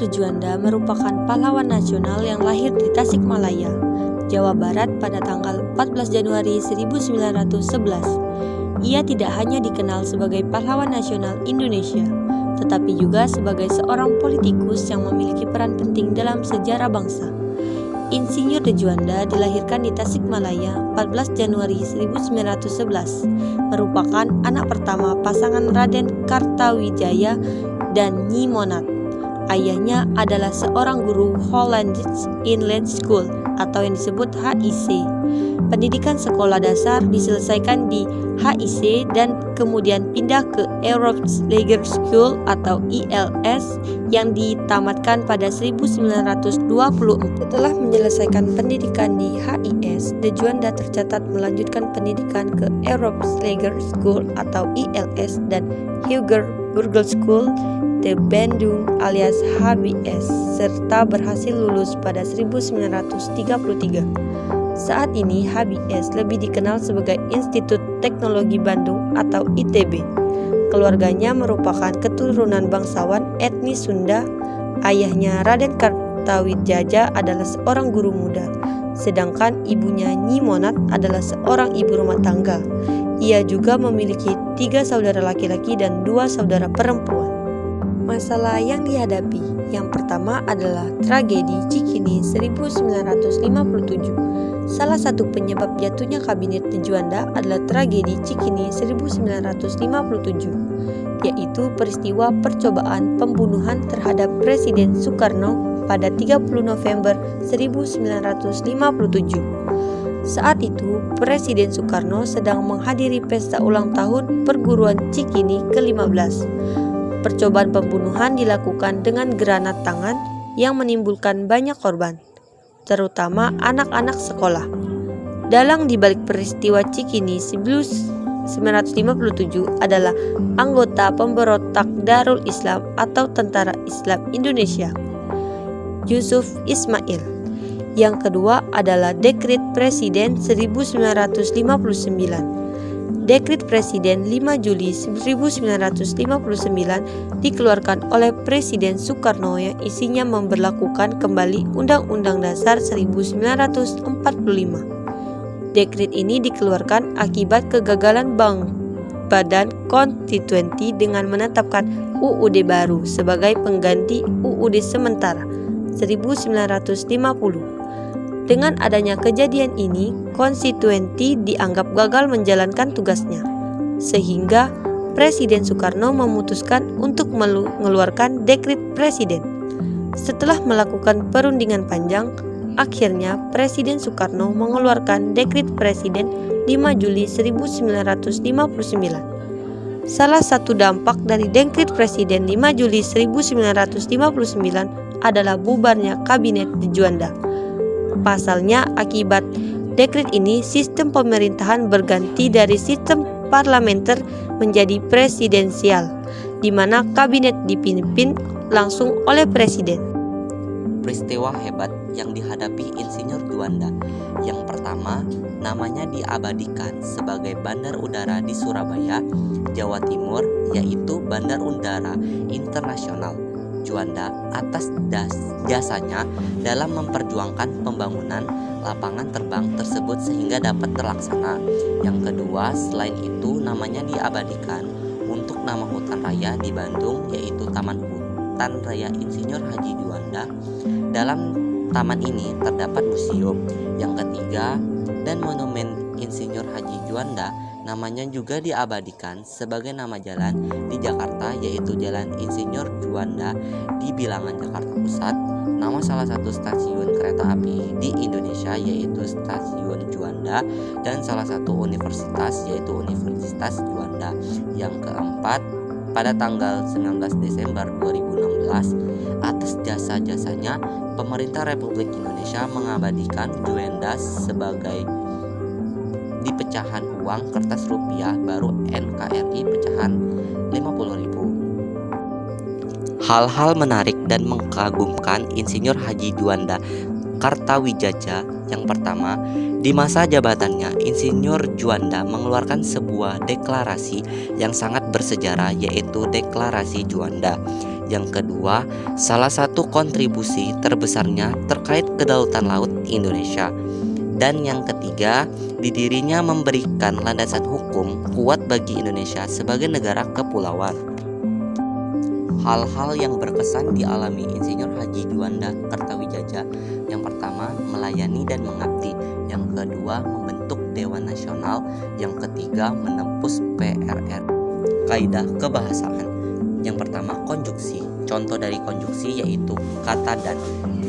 De Juanda merupakan pahlawan nasional yang lahir di Tasikmalaya, Jawa Barat pada tanggal 14 Januari 1911. Ia tidak hanya dikenal sebagai pahlawan nasional Indonesia, tetapi juga sebagai seorang politikus yang memiliki peran penting dalam sejarah bangsa. Insinyur De Juanda dilahirkan di Tasikmalaya 14 Januari 1911, merupakan anak pertama pasangan Raden Kartawijaya dan Nyi Monat. Ayahnya adalah seorang guru Hollands Inland School atau yang disebut HIC. Pendidikan sekolah dasar diselesaikan di HIC dan kemudian pindah ke Europe Leger School atau ILS yang ditamatkan pada 1924. Setelah menyelesaikan pendidikan di HIS, De Juanda tercatat melanjutkan pendidikan ke Europe Leger School atau ILS dan Huger Burgel School di Bandung alias HBS serta berhasil lulus pada 1933. Saat ini HBS lebih dikenal sebagai Institut Teknologi Bandung atau ITB. Keluarganya merupakan keturunan bangsawan etnis Sunda. Ayahnya Raden Kartawijaya adalah seorang guru muda, sedangkan ibunya Nyi Monat adalah seorang ibu rumah tangga. Ia juga memiliki 3 saudara laki-laki dan 2 saudara perempuan. Masalah yang dihadapi yang pertama adalah tragedi Cikini 1957. Salah satu penyebab jatuhnya kabinet De Juanda adalah tragedi Cikini 1957, yaitu peristiwa percobaan pembunuhan terhadap Presiden Soekarno pada 30 November 1957. Saat itu, Presiden Soekarno sedang menghadiri pesta ulang tahun perguruan Cikini ke-15. Percobaan pembunuhan dilakukan dengan granat tangan yang menimbulkan banyak korban, terutama anak-anak sekolah. Dalang dibalik peristiwa Cikini 1957 adalah anggota pemberontak Darul Islam atau Tentara Islam Indonesia, Yusuf Ismail. Yang kedua adalah Dekret Presiden 1959. Dekret Presiden 5 Juli 1959 dikeluarkan oleh Presiden Soekarno yang isinya memberlakukan kembali Undang-Undang Dasar 1945. Dekret ini dikeluarkan akibat kegagalan Badan Konstitusi dengan menetapkan UUD baru sebagai pengganti UUD sementara 1950. Dengan adanya kejadian ini, konstituenti dianggap gagal menjalankan tugasnya, sehingga Presiden Soekarno memutuskan untuk mengeluarkan dekret presiden. Setelah melakukan perundingan panjang, akhirnya Presiden Soekarno mengeluarkan dekret presiden 5 Juli 1959. Salah satu dampak dari dekret presiden 5 Juli 1959 adalah bubarnya kabinet De Juanda. Pasalnya, akibat dekret ini, sistem pemerintahan berganti dari sistem parlementer menjadi presidensial, di mana kabinet dipimpin langsung oleh presiden. Peristiwa hebat yang dihadapi Insinyur Juanda. Yang pertama, namanya diabadikan sebagai Bandar Udara di Surabaya, Jawa Timur, yaitu Bandar Udara Internasional Juanda atas jasanya dalam memperjuangkan pembangunan lapangan terbang tersebut sehingga dapat terlaksana. Yang kedua, selain itu namanya diabadikan untuk nama hutan raya di Bandung, yaitu Taman Hutan Raya Insinyur Haji Juanda. Dalam taman ini terdapat museum. Yang ketiga, dan monumen Insinyur Haji Juanda namanya juga diabadikan sebagai nama jalan di Jakarta, yaitu Jalan Insinyur Juanda di Bilangan, Jakarta Pusat. Nama salah satu stasiun kereta api di Indonesia yaitu Stasiun Juanda, dan salah satu universitas yaitu Universitas Juanda. Yang keempat, pada tanggal 19 Desember 2016, atas jasa-jasanya pemerintah Republik Indonesia mengabadikan Juanda sebagai di pecahan uang kertas rupiah baru NKRI pecahan 50.000. Hal-hal menarik dan mengagumkan Insinyur Haji Juanda Kartawijaya. Yang pertama, di masa jabatannya, Insinyur Juanda mengeluarkan sebuah deklarasi yang sangat bersejarah, yaitu Deklarasi Juanda. Yang kedua, salah satu kontribusi terbesarnya terkait kedaulatan laut Indonesia. Dan yang ketiga, dirinya memberikan landasan hukum kuat bagi Indonesia sebagai negara kepulauan. Hal-hal yang berkesan dialami Insinyur Haji Juanda Kartawijaya. Yang pertama, melayani dan mengabdi. Yang kedua, membentuk Dewan Nasional. Yang ketiga, menembus PRR. Kaidah kebahasaan. Yang pertama, konjuksi. Contoh dari konjuksi yaitu kata dan.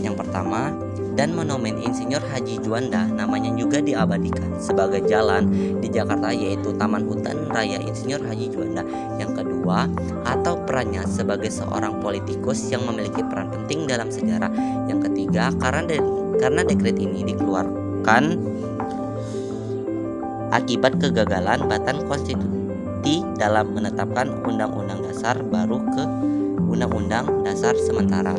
Yang pertama, dan monumen Insinyur Haji Juanda namanya juga diabadikan sebagai jalan di Jakarta, yaitu Taman Hutan Raya Insinyur Haji Juanda. Yang kedua, atau perannya sebagai seorang politikus yang memiliki peran penting dalam sejarah. Yang ketiga, karena dekret ini dikeluarkan akibat kegagalan Badan Konstitusi dalam menetapkan Undang-Undang Dasar baru ke Undang-Undang Dasar sementara.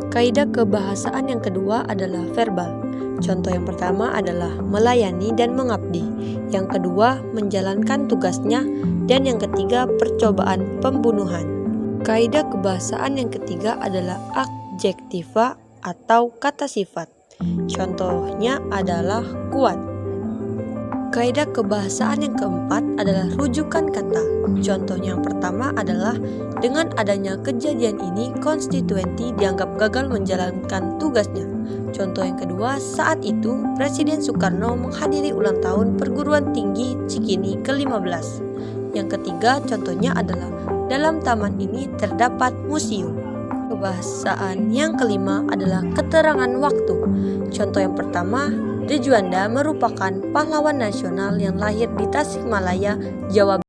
Kaidah kebahasaan yang kedua adalah verbal. Contoh yang pertama adalah melayani dan mengabdi. Yang kedua, menjalankan tugasnya. Dan yang ketiga, percobaan pembunuhan. Kaidah kebahasaan yang ketiga adalah adjektiva atau kata sifat. Contohnya adalah kuat. Kaidah kebahasaan yang keempat adalah rujukan kata. Contohnya yang pertama adalah dengan adanya kejadian ini konstituenti dianggap gagal menjalankan tugasnya. Contoh yang kedua, saat itu Presiden Soekarno menghadiri ulang tahun Perguruan Tinggi Cikini ke-15. Yang ketiga, contohnya adalah dalam taman ini terdapat museum. Kebahasaan yang kelima adalah keterangan waktu. Contoh yang pertama, De Juanda merupakan pahlawan nasional yang lahir di Tasikmalaya, Jawa Barat.